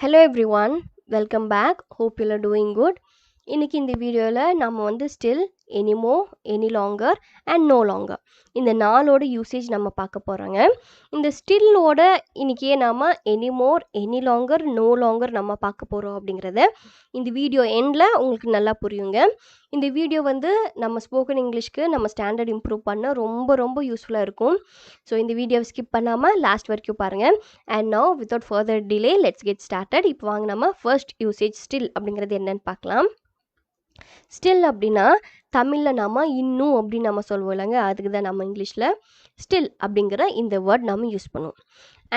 Hello everyone, welcome back. Hope you are doing good. இன்னைக்கு இந்த வீடியோவில் நம்ம வந்து still, anymore, any longer and no longer இந்த நாளோட யூசேஜ் நம்ம பார்க்க போகிறோங்க. இந்த ஸ்டில்லோட இன்றைக்கே நாம் anymore, any longer, no longer நம்ம பார்க்க போகிறோம் அப்படிங்கிறத இந்த வீடியோ எண்டில் உங்களுக்கு நல்லா புரியுங்க. இந்த வீடியோ வந்து நம்ம ஸ்போக்கன் இங்கிலீஷ்க்கு நம்ம ஸ்டாண்டர்ட் இம்ப்ரூவ் பண்ண ரொம்ப யூஸ்ஃபுல்லாக இருக்கும். ஸோ இந்த வீடியோவை ஸ்கிப் பண்ணாமல் லாஸ்ட் வரைக்கும் பாருங்கள். And now without further delay let's get started. இப்போ வாங்க நம்ம ஃபர்ஸ்ட் யூசேஜ் ஸ்டில் அப்படிங்கிறது என்னன்னு பார்க்கலாம். ஸ்டில் அப்படின்னா தமிழில் நாம் இன்னும் அப்படின்னு நம்ம சொல்லுவோம் இல்லைங்க, அதுக்கு தான் நம்ம இங்கிலீஷில் ஸ்டில் அப்படிங்கிற இந்த வேர்ட் நம்ம யூஸ் பண்ணுவோம்.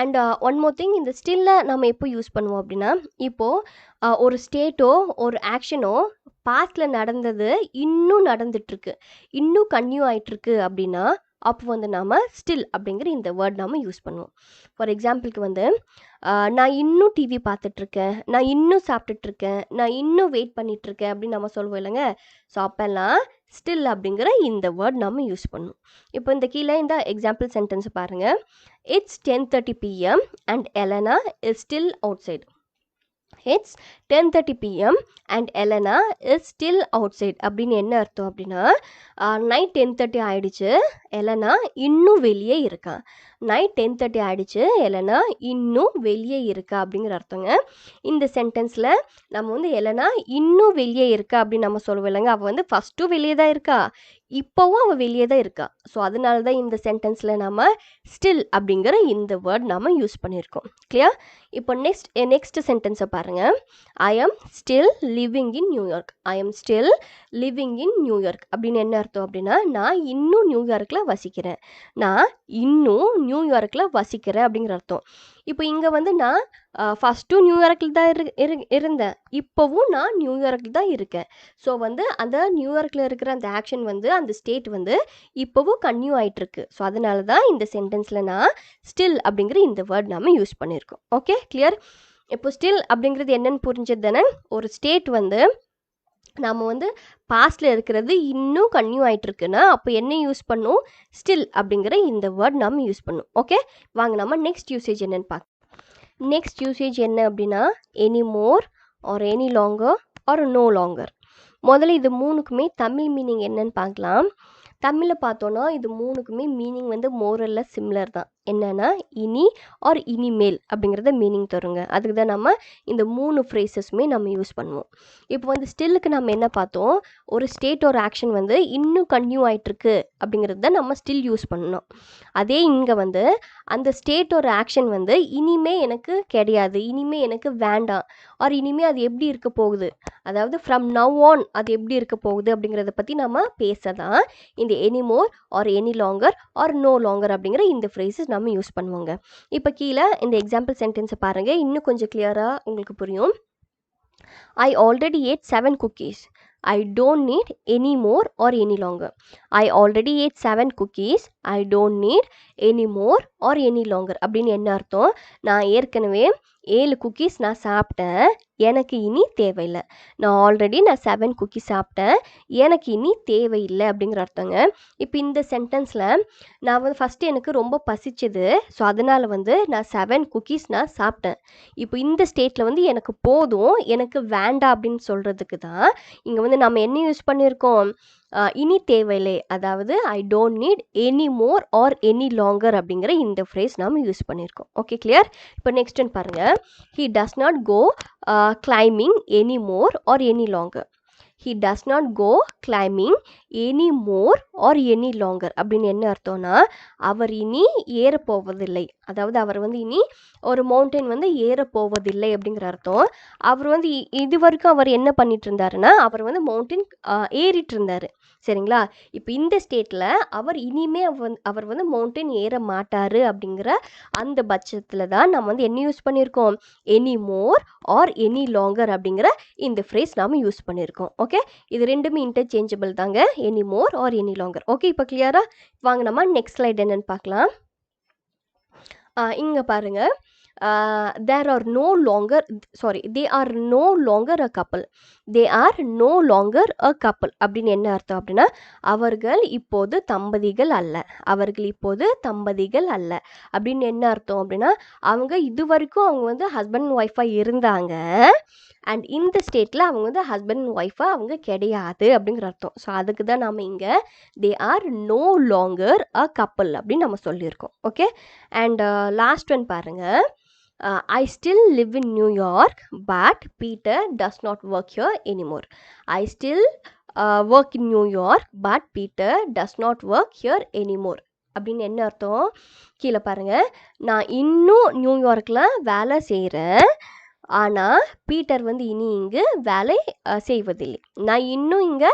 அண்ட் ஒன் மோர் திங், இந்த ஸ்டில்லை நம்ம எப்போ யூஸ் பண்ணுவோம் அப்படின்னா, இப்போது ஒரு ஸ்டேட்டோ ஒரு ஆக்ஷனோ பாஸ்டில் நடந்தது இன்னும் நடந்துட்டுருக்கு, இன்னும் கன்டினியூ ஆகிட்டுருக்கு அப்படின்னா அப்போ வந்து நாம் ஸ்டில் அப்படிங்கிற இந்த வேர்ட் நாம் யூஸ் பண்ணுவோம். ஃபார் எக்ஸாம்பிளுக்கு வந்து நான் இன்னும் டிவி பார்த்துட்ருக்கேன், நான் இன்னும் சாப்பிட்டுட்ருக்கேன், நான் இன்னும் வெயிட் பண்ணிகிட்ருக்கேன் அப்படின்னு நம்ம சொல்லுவோம் இல்லைங்க. ஸோ அப்போல்லாம் ஸ்டில் அப்படிங்கிற இந்த வேர்ட் நம்ம யூஸ் பண்ணுவோம். இப்போ இந்த கீழே இந்த எக்ஸாம்பிள் சென்டென்ஸ் பாருங்கள். It's 10:30 PM and Helena is still out side. It's 10:30 PM and Elena is still outside. அப்படின்னு என்ன அர்த்தம் அப்படின்னா, நைட் 10:30 ஆயிடுச்சு, எலனா இன்னும் வெளியே இருக்கா. நைட் 10:30 ஆயிடுச்சு, எலனா இன்னும் வெளியே இருக்கா அப்படிங்கிற அர்த்தங்க. இந்த சென்டென்ஸில் நம்ம வந்து எலனா இன்னும் வெளியே இருக்கா அப்படின்னு நம்ம சொல்லுவோம் இல்லைங்க. அவள் வந்து ஃபஸ்ட்டும் வெளியே தான் இருக்கா, இப்போவும் அவள் வெளியே தான் இருக்கா. ஸோ அதனால தான் இந்த சென்டென்ஸில் நம்ம ஸ்டில் அப்படிங்கிற இந்த வேர்ட் நம்ம யூஸ் பண்ணியிருக்கோம். கிளியர்? இப்போ நெக்ஸ்ட் சென்டென்ஸை பாருங்கள். I am still living in New York. I am still living in New York அப்படின்னு என்ன அர்த்தம் அப்படின்னா, நான் இன்னும் நியூயார்க்கில் வசிக்கிறேன், நான் இன்னும் நியூயார்க்கில் வசிக்கிறேன் அப்படிங்கிற அர்த்தம். இப்போ இங்கே வந்து நான் ஃபஸ்ட்டும் நியூயார்க்கில் தான் இருந்தேன், இப்போவும் நான் நியூயார்க்கில் தான் இருக்கேன். ஸோ வந்து அந்த நியூயார்க்கில் இருக்கிற அந்த ஆக்ஷன் வந்து அந்த ஸ்டேட் வந்து இப்போவும் கன்டினியூ ஆகிட்டுருக்கு. ஸோ அதனால தான் இந்த சென்டென்ஸில் நான் ஸ்டில் அப்படிங்கிற இந்த வேர்ட் நம்ம யூஸ் பண்ணியிருக்கோம். Okay, clear? இப்போ ஸ்டில் அப்படிங்கிறது என்னன்னு புரிஞ்சது தானே. ஒரு ஸ்டேட் வந்து நம்ம வந்து பாஸ்டில் இருக்கிறது இன்னும் கன்டினியூ ஆகிட்டுருக்குன்னா அப்போ என்ன யூஸ் பண்ணும்? ஸ்டில் அப்படிங்கிற இந்த வேர்ட் நம்ம யூஸ் பண்ணும். ஓகே, வாங்க நம்ம நெக்ஸ்ட் யூசேஜ் என்னன்னு பார்க்கலாம். நெக்ஸ்ட் யூசேஜ் என்ன அப்படின்னா, any more or any longer or no longer. முதல்ல இது மூணுக்குமே தமிழ் மீனிங் என்னன்னு பார்க்கலாம். தமிழில் பார்த்தோன்னா இது மூணுக்குமே மீனிங் வந்து மோரலில் சிமிலர் தான். என்னென்னா இனி ஆர் இனிமேல் அப்படிங்கிறத மீனிங் தருங்க. அதுக்கு தான் நம்ம இந்த மூணு ஃப்ரேசஸுமே நம்ம யூஸ் பண்ணுவோம். இப்போ வந்து ஸ்டில்லுக்கு நம்ம என்ன பார்த்தோம், ஒரு ஸ்டேட் ஒரு ஆக்ஷன் வந்து இன்னும் கன்டினியூ ஆகிட்டுருக்கு அப்படிங்கிறது தான் நம்ம ஸ்டில் யூஸ் பண்ணணும். அதே இங்கே வந்து அந்த ஸ்டேட் ஒரு ஆக்ஷன் வந்து இனிமே எனக்கு கிடையாது, இனிமே எனக்கு வேண்டாம், ஆர் இனிமே அது எப்படி இருக்க போகுது, அதாவது ஃப்ரம் நவ் ஆன் அது எப்படி இருக்க போகுது அப்படிங்கிறத பற்றி நம்ம பேச தான் இந்த anymore or any longer or no longer அப்படிங்கிற இந்த ஃப்ரேஸஸ் நம்ம யூஸ் பண்ணுவோங்க. இப்போ கீழே இந்த எக்ஸாம்பிள் சென்டென்ஸை பாருங்கள், இன்னும் கொஞ்சம் கிளியராக உங்களுக்கு புரியும். I already ate 7 cookies. I don't need any more or any longer. I already ate 7 cookies. I don't need any more or any longer. அப்படின்னு என்ன அர்த்தம்? நான் ஏற்கனவே 7 குக்கீஸ் நான் சாப்பிட்டேன், எனக்கு இனி தேவையில்லை. நான் 7 குக்கீஸ் சாப்பிட்டேன், எனக்கு இனி தேவையில்லை அப்படிங்கிற அர்த்தங்க. இப்போ இந்த சென்டென்ஸில் நான் வந்து ஃபஸ்ட்டு எனக்கு ரொம்ப பசிச்சது, ஸோ அதனால் வந்து நான் 7 குக்கீஸ் நான் சாப்பிட்டேன். இப்போ இந்த ஸ்டேட்டில் வந்து எனக்கு போதும், எனக்கு வேண்டாம் அப்படின்னு சொல்கிறதுக்கு தான் இங்கே வந்து நம்ம என்ன யூஸ் பண்ணியிருக்கோம், இனி தேவையில்லை, அதாவது I don't need any more or any longer அப்படிங்கிற இந்த ஃப்ரேஸ் நாம் யூஸ் பண்ணியிருக்கோம். Okay, clear? இப்போ நெக்ஸ்ட் ஒன் பாருங்கள். He does not go climbing any more or any longer. He does not go climbing any more or any longer அப்படின்னு என்ன அர்த்தம்னா, அவர் இனி ஏறப்போவதில்லை, அதாவது அவர் வந்து இனி ஒரு மவுண்டைன் வந்து ஏறப்போவதில்லை அப்படிங்கிற அர்த்தம். அவர் வந்து இது வரைக்கும் அவர் என்ன பண்ணிட்டு இருந்தாருன்னா, அவர் வந்து மவுண்டைன் ஏறிட்டு இருந்தார், சரிங்களா? இப்போ இந்த ஸ்டேட்டில் அவர் இனிமே அவர் வந்து மவுண்டைன் ஏற மாட்டார் அப்படிங்கிற அந்த பட்சத்தில் தான் நம்ம வந்து என்ன யூஸ் பண்ணியிருக்கோம், any more or any longer அப்படிங்கிற இந்த ஃப்ரேஸ் நாம் யூஸ் பண்ணியிருக்கோம். ஓகே, இது ரெண்டுமே இன்டர்சேஞ்சபிள் தாங்க, any more or any longer. Okay, இப்போ கிளியராக வாங்க நம்ம நெக்ஸ்ட் ஸ்லைட் என்னன்னு பார்க்கலாம். இங்கே பாருங்கள். there are no longer they are no longer a couple. they are no longer a couple அப்படின்னு என்ன அர்த்தம் அப்படின்னா அவர்கள் இப்போது தம்பதிகள் அல்ல. அவர்கள் இப்போது தம்பதிகள் அல்ல அப்படின்னு என்ன அர்த்தம் அப்படின்னா அவங்க இது வரைக்கும் அவங்க வந்து ஹஸ்பண்ட் அண்ட் ஒய்ஃபாக இருந்தாங்க, அண்ட் இந்த ஸ்டேட்டில் அவங்க வந்து ஹஸ்பண்ட் அண்ட் ஒய்ஃபாக அவங்க கிடையாது அப்படிங்கிற அர்த்தம். ஸோ அதுக்கு தான் நம்ம இங்கே தே ஆர் நோ லாங்கர் அ கப்பல் அப்படின்னு நம்ம சொல்லியிருக்கோம். ஓகே, அண்ட் லாஸ்ட் ஒன் பாருங்கள். I still live in New York, but Peter does not work here anymore. I still work in New York, but Peter does not work here anymore. அப்படின்னு என்ன அர்த்தம்? கீழே பாருங்கள். நான் இன்னும் நியூயார்க்கில் வேலை செய்கிறேன், ஆனால் பீட்டர் வந்து இனி இங்கு வேலை செய்வதில்லை. நான் இன்னும் இங்கே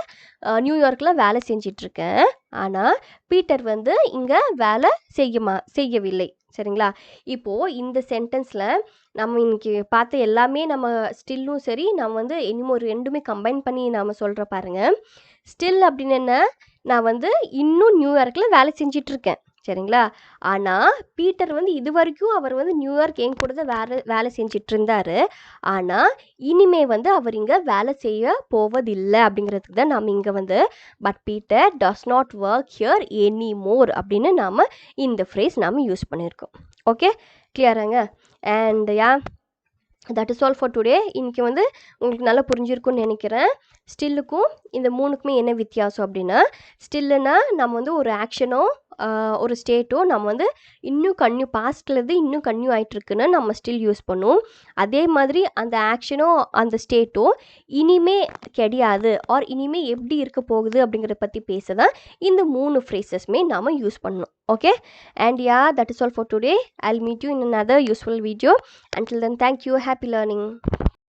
நியூயார்க்கில் வேலை செஞ்சிட்ருக்கேன், ஆனால் பீட்டர் வந்து இங்கே வேலை செய்யவில்லை. சரிங்களா? இப்போது இந்த சென்டென்ஸில் நம்ம இன்னைக்கு பார்த்த எல்லாமே நம்ம ஸ்டில்லும் சரி நம்ம வந்து இன்னும் ரெண்டுமே கம்பைன் பண்ணி நம்ம சொல்கிற பாருங்கள். ஸ்டில் அப்படின்னு என்ன, நான் வந்து இன்னும் நியூயார்க்கில் வேலை செஞ்சிட்ருக்கேன். சரிங்களா? ஆனால் பீட்டர் வந்து இது வரைக்கும் அவர் வந்து நியூயார்க் என் கூட தான் வேலை செஞ்சிட்டு இருந்தார், ஆனால் இனிமே வந்து அவர் இங்கே வேலை செய்ய போவதில்லை அப்படிங்கிறதுக்கு தான் நாம் இங்கே வந்து but Peter does not work here any more அப்படின்னு நாம் இந்த ஃப்ரேஸ் நாம் யூஸ் பண்ணியிருக்கோம். ஓகே, கிளியராங்க? And that is all for today. இன்றைக்கி வந்து உங்களுக்கு நல்லா புரிஞ்சிருக்கும்னு நினைக்கிறேன். ஸ்டில்லுக்கும் இந்த மூணுக்குமே என்ன வித்தியாசம் அப்படின்னா, ஸ்டில்லுனா நம்ம வந்து ஒரு ஆக்ஷனோ ஒரு ஸ்டேட்டோ நம்ம வந்து இன்னும் பாஸ்ட்லேருந்து இன்னும் கன்யூ ஆகிட்டுருக்குன்னு நம்ம ஸ்டில் யூஸ் பண்ணுவோம். அதே மாதிரி அந்த ஆக்ஷனோ அந்த ஸ்டேட்டோ இனிமே கிடையாது ஆர் இனிமே எப்படி இருக்க போகுது அப்படிங்கிறத பற்றி பேச தான் இந்த 3 ஃப்ரேசஸ்மே நாம் யூஸ் பண்ணணும். Okay, and that is all for today. I'll meet you in another useful video. Until then, thank you. Happy learning.